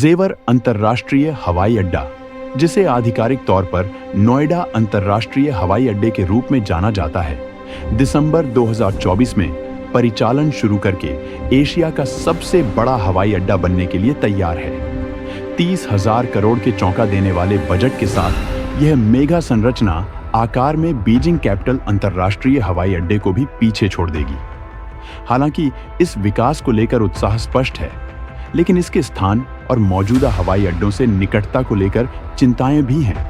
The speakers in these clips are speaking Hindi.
जेवर अंतर्राष्ट्रीय हवाई अड्डा, जिसे आधिकारिक तौर पर नोएडा अंतर्राष्ट्रीय हवाई अड्डे के रूप में जाना जाता है, दिसंबर 2024 में परिचालन शुरू करके एशिया का सबसे बड़ा हवाई अड्डा बनने के लिए तैयार है। 30,000 करोड़ के चौंका देने वाले बजट के साथ यह मेगा संरचना आकार में बीजिंग कैपिटल अंतर्राष्ट्रीय हवाई अड्डे को भी पीछे छोड़ देगी। हालांकि इस विकास को लेकर उत्साह स्पष्ट है, लेकिन इसके स्थान और मौजूदा हवाई अड्डों से निकटता को लेकर चिंताएं भी हैं।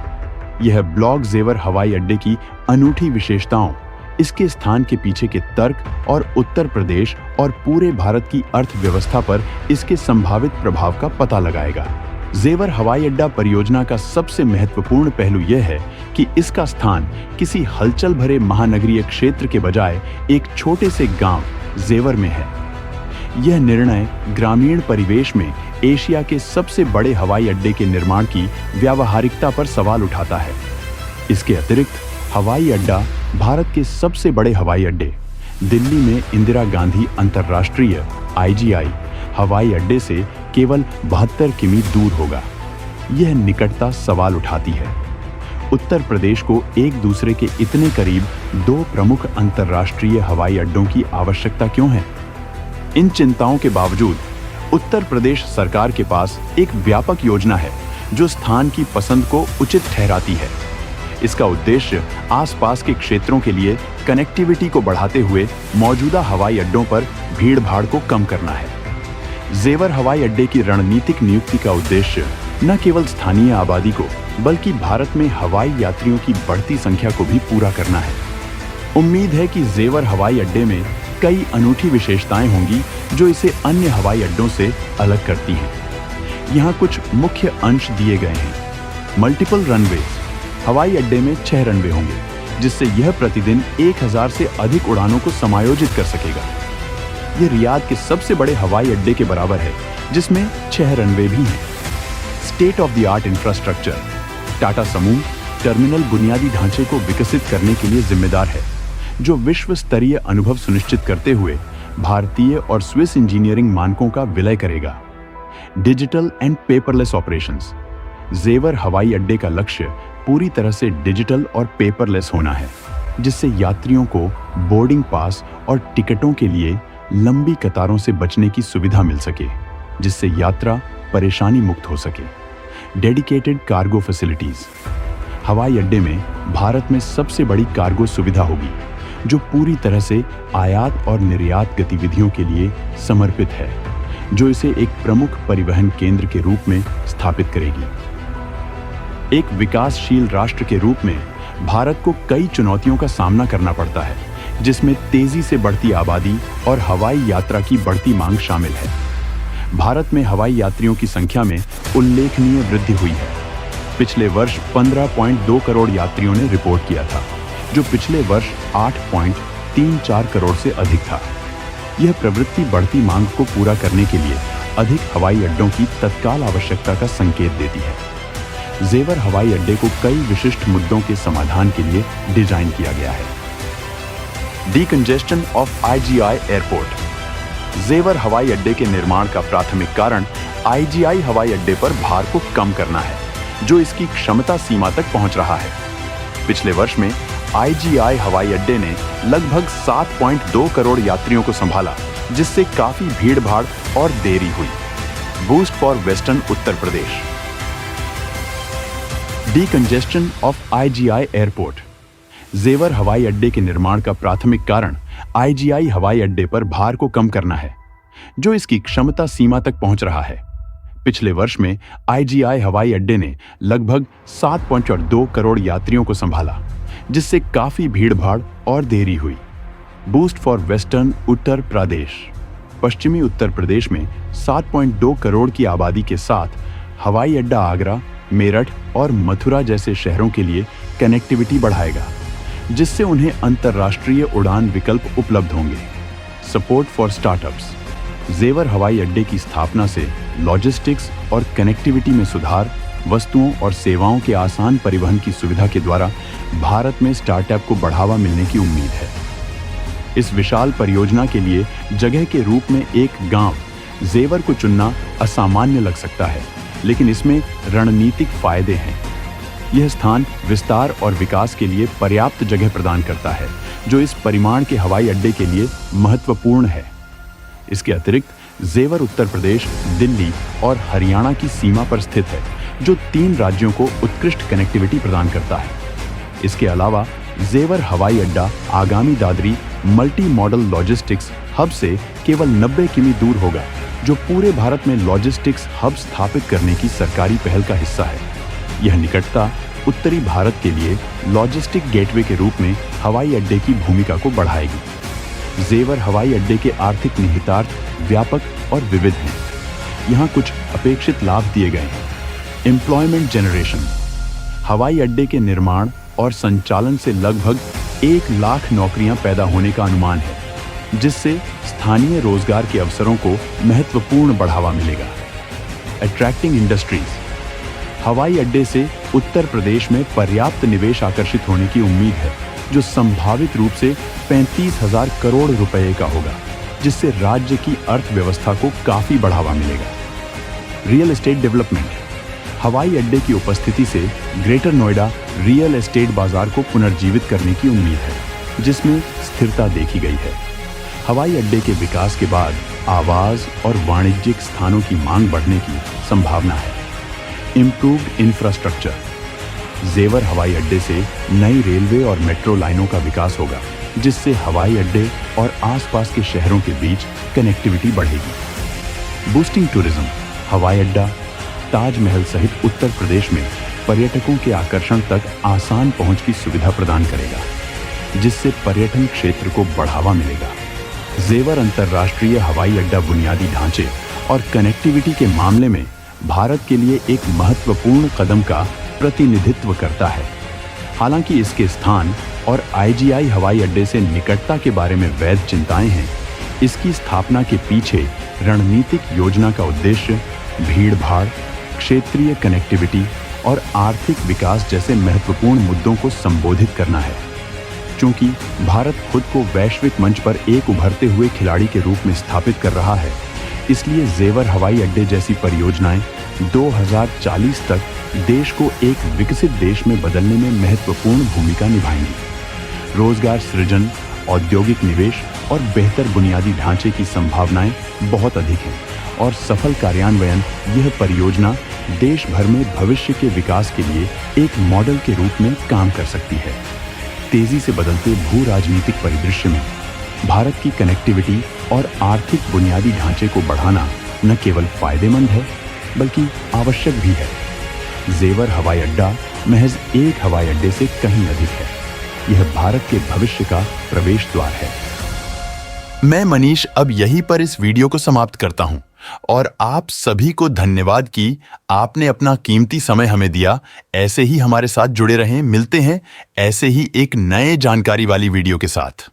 यह ब्लॉक जेवर हवाई अड्डे की अनूठी विशेषताओं, इसके स्थान के पीछे के तर्क और उत्तर प्रदेश और पूरे भारत की अर्थव्यवस्था पर इसके संभावित प्रभाव का पता लगाएगा। जेवर हवाई अड्डा परियोजना का सबसे महत्वपूर्ण पहलू यह है कि इसका स्थान किसी हलचल भरे महानगरीय क्षेत्र के बजाय एक छोटे से गांव जेवर में है। यह निर्णय ग्रामीण परिवेश में एशिया के सबसे बड़े हवाई अड्डे के निर्माण की व्यावहारिकता पर सवाल उठाता है। इसके अतिरिक्त हवाई अड्डा भारत के सबसे बड़े हवाई अड्डे दिल्ली में इंदिरा गांधी अंतर्राष्ट्रीय (IGI) हवाई अड्डे से केवल 72 किमी दूर होगा। यह निकटता सवाल उठाती है। उत्तर प्रदेश को एक दूसरे के इतने करीब दो प्रमुख अंतर्राष्ट्रीय हवाई अड्डों की आवश्यकता क्यों है? इन चिंताओं के बावजूद उत्तर प्रदेश सरकार के पास एक व्यापक योजना है जो स्थान की पसंद को उचित ठहराती है। इसका उद्देश्य आसपास के क्षेत्रों के लिए कनेक्टिविटी को बढ़ाते हुए मौजूदा हवाई अड्डों पर भीड़-भाड़ को कम करना है। जेवर हवाई अड्डे की रणनीतिक नियुक्ति का उद्देश्य न केवल स्थानीय आबादी को, बल्कि भारत में हवाई यात्रियों की बढ़ती संख्या को भी पूरा करना है। उम्मीद है कि जेवर हवाई अड्डे में कई अनूठी विशेषताएं होंगी जो इसे अन्य हवाई अड्डों से अलग करती हैं। यहाँ कुछ मुख्य अंश दिए गए हैं। मल्टीपल रनवे, हवाई अड्डे में 6 रनवे होंगे, जिससे यह प्रतिदिन 1000 से अधिक उड़ानों को समायोजित कर सकेगा। यह रियाद के सबसे बड़े हवाई अड्डे के बराबर है, जिसमें 6 रनवे भी हैं। State of the art infrastructure, Tata समूह टर्मिनल बुनियादी ढांचे को विकसित करने के लिए जिम्मेदार है, जो विश्व स्तरीय अनुभव सुनिश्चित करते हुए भारतीय और स्विस इंजीनियरिंग मानकों का विलय करेगा। डिजिटल एंड पेपरलेस ऑपरेशंस, जेवर हवाई अड्डे का लक्ष्य पूरी तरह से डिजिटल और पेपरलेस होना है, जिससे यात्रियों को बोर्डिंग पास और टिकटों के लिए लंबी कतारों से बचने की सुविधा मिल सके, जिससे यात्रा परेशानी मुक्त हो सके। डेडिकेटेड कार्गो फैसिलिटीज, हवाई अड्डे में भारत में सबसे बड़ी कार्गो सुविधा होगी, जो पूरी तरह से आयात और निर्यात गतिविधियों के लिए समर्पित है, जो इसे एक प्रमुख परिवहन केंद्र के रूप में स्थापित करेगी। एक विकासशील राष्ट्र के रूप में भारत को कई चुनौतियों का सामना करना पड़ता है, जिसमें तेजी से बढ़ती आबादी और हवाई यात्रा की बढ़ती मांग शामिल है। भारत में हवाई यात्रियों की संख्या में उल्लेखनीय वृद्धि हुई है। पिछले वर्ष 15.2 करोड़ यात्रियों ने रिपोर्ट किया था, जो पिछले वर्ष 8.34 करोड़ से अधिक था। यह प्रवृत्ति बढ़ती मांग को पूरा करने के लिए अधिक हवाई अड्डों की तत्काल आवश्यकता का संकेत देती है। जेवर हवाई अड्डे को कई विशिष्ट मुद्दों के समाधान के लिए डिजाइन किया गया है। डीकंजेस्शन ऑफ IGI एयरपोर्ट, जेवर हवाई अड्डे के निर्माण का प्राथमिक कारण IGI हवाई अड्डे पर भार को कम करना है, जो इसकी क्षमता सीमा तक पहुंच रहा है। पिछले वर्ष में IGI हवाई अड्डे ने लगभग 7.2 करोड़ यात्रियों को संभाला, जिससे काफी भीड़-भाड़ और देरी हुई। Boost for western Uttar Pradesh. Decongestion of IGI airport, Jewar हवाई अड्डे के निर्माण का प्राथमिक कारण IGI हवाई अड्डे पर भार को कम करना है, जो इसकी क्षमता सीमा तक पहुंच रहा है। पिछले वर्ष में IGI हवाई अड्डे ने लगभग 7.2 करोड़ यात्रियों को संभाला, जिससे काफी भीड़-भाड़ और देरी हुई। बूस्ट फॉर वेस्टर्न उत्तर प्रदेश, पश्चिमी उत्तर प्रदेश में 7.2 करोड़ की आबादी के साथ हवाई अड्डा आगरा, मेरठ और मथुरा जैसे शहरों के लिए कनेक्टिविटी बढ़ाएगा, जिससे उन्हें अंतर्राष्ट्रीय उड़ान विकल्प उपलब्ध होंगे। सपोर्ट फॉर स्टार्टअप्स, जेवर हवाई अड्डे की स्थापना से लॉजिस्टिक्स और कनेक्टिविटी में सुधार, वस्तुओं और सेवाओं के आसान परिवहन की सुविधा के द्वारा भारत में स्टार्टअप को बढ़ावा मिलने की उम्मीद है। इस विशाल परियोजना के लिए जगह के रूप में एक गांव जेवर को चुनना असामान्य लग सकता है, लेकिन इसमें रणनीतिक फायदे हैं। यह स्थान विस्तार और विकास के लिए पर्याप्त जगह प्रदान करता है, जो इस परिमाण के हवाई अड्डे के लिए महत्वपूर्ण है। इसके अतिरिक्त जेवर उत्तर प्रदेश, दिल्ली और हरियाणा की सीमा पर स्थित है, जो 3 राज्यों को उत्कृष्ट कनेक्टिविटी प्रदान करता है। इसके अलावा जेवर हवाई अड्डा आगामी Dadri multi modal logistics hub से केवल 90 किमी दूर होगा, जो पूरे भारत में लॉजिस्टिक्स हब स्थापित करने की सरकारी पहल का हिस्सा है। यह निकटता उत्तरी भारत के लिए लॉजिस्टिक गेटवे के रूप में हवाई अड्डे की भूमिका को बढ़ाएगी। जेवर हवाई अड्डे के आर्थिक निहितार्थ व्यापक और विविध हैं। यहाँ कुछ अपेक्षित लाभ दिए गए हैं। Employment generation. हवाई अड्डे के निर्माण और संचालन से लगभग 1 लाख नौकरियां पैदा होने का अनुमान है, जिससे स्थानीय रोजगार के अवसरों को महत्वपूर्ण बढ़ावा मिलेगा। Attracting industries. हवाई अड्डे से उत्तर प्रदेश में पर्याप्त निवेश आकर्षित होने की उम्मीद है, जो संभावित रूप से 35,000 करोड़ रुपए का होगा, जिससे राज्य की अर्थव्यवस्था को काफी बढ़ावा मिलेगा। Real estate development. हवाई अड्डे की उपस्थिति से ग्रेटर नोएडा रियल एस्टेट बाजार को पुनर्जीवित करने की उम्मीद है, जिसमें स्थिरता देखी गई है। हवाई अड्डे के विकास के बाद आवास और वाणिज्यिक स्थानों की मांग बढ़ने की संभावना है। Improved infrastructure. जेवर हवाई अड्डे से नई रेलवे और मेट्रो लाइनों का विकास होगा, जिससे हवाई अड्डे और आसपास के शहरों के बीच कनेक्टिविटी बढ़ेगी। Boosting tourism. हवाई अड्डा ताजमहल सहित उत्तर प्रदेश में पर्यटकों के आकर्षण तक आसान पहुंच की सुविधा प्रदान करेगा, जिससे पर्यटन क्षेत्र को बढ़ावा मिलेगा। जेवर अंतर्राष्ट्रीय हवाई अड्डा बुनियादी ढांचे और कनेक्टिविटी के मामले में भारत के लिए एक महत्वपूर्ण कदम का प्रतिनिधित्व करता है। हालांकि इसके स्थान और आईजीआई हवाई अड्डे से निकटता के बारे में वैध चिंताएं हैं, इसकी स्थापना के पीछे रणनीतिक योजना का उद्देश्य भीड़-भाड़, क्षेत्रीय कनेक्टिविटी और आर्थिक विकास जैसे महत्वपूर्ण मुद्दों को संबोधित करना है। चूंकि भारत खुद को वैश्विक मंच पर एक उभरते हुए खिलाड़ी के रूप में स्थापित कर रहा है, इसलिए जेवर हवाई अड्डे जैसी परियोजनाएं 2040 तक देश को एक विकसित देश में बदलने में महत्वपूर्ण भूमिका निभाएंगी। रोजगार सृजन, औद्योगिक निवेश और बेहतर बुनियादी ढांचे की संभावनाएं बहुत अधिक हैं और सफल कार्यान्वयन यह परियोजना देश भर में भविष्य के विकास के लिए एक मॉडल के रूप में काम कर सकती है। तेजी से बदलते भू राजनीतिक परिदृश्य में भारत की कनेक्टिविटी और आर्थिक बुनियादी ढांचे को बढ़ाना न केवल फायदेमंद है, बल्कि आवश्यक भी है। जेवर हवाई अड्डा महज एक हवाई अड्डे से कहीं अधिक है। यह भारत के भविष्य का प्रवेश द्वार है। मैं मनीष अब यहीं पर इस वीडियो को समाप्त करता हूं और आप सभी को धन्यवाद कि आपने अपना कीमती समय हमें दिया। ऐसे ही हमारे साथ जुड़े रहें। मिलते हैं ऐसे ही एक नए जानकारी वाली वीडियो के साथ।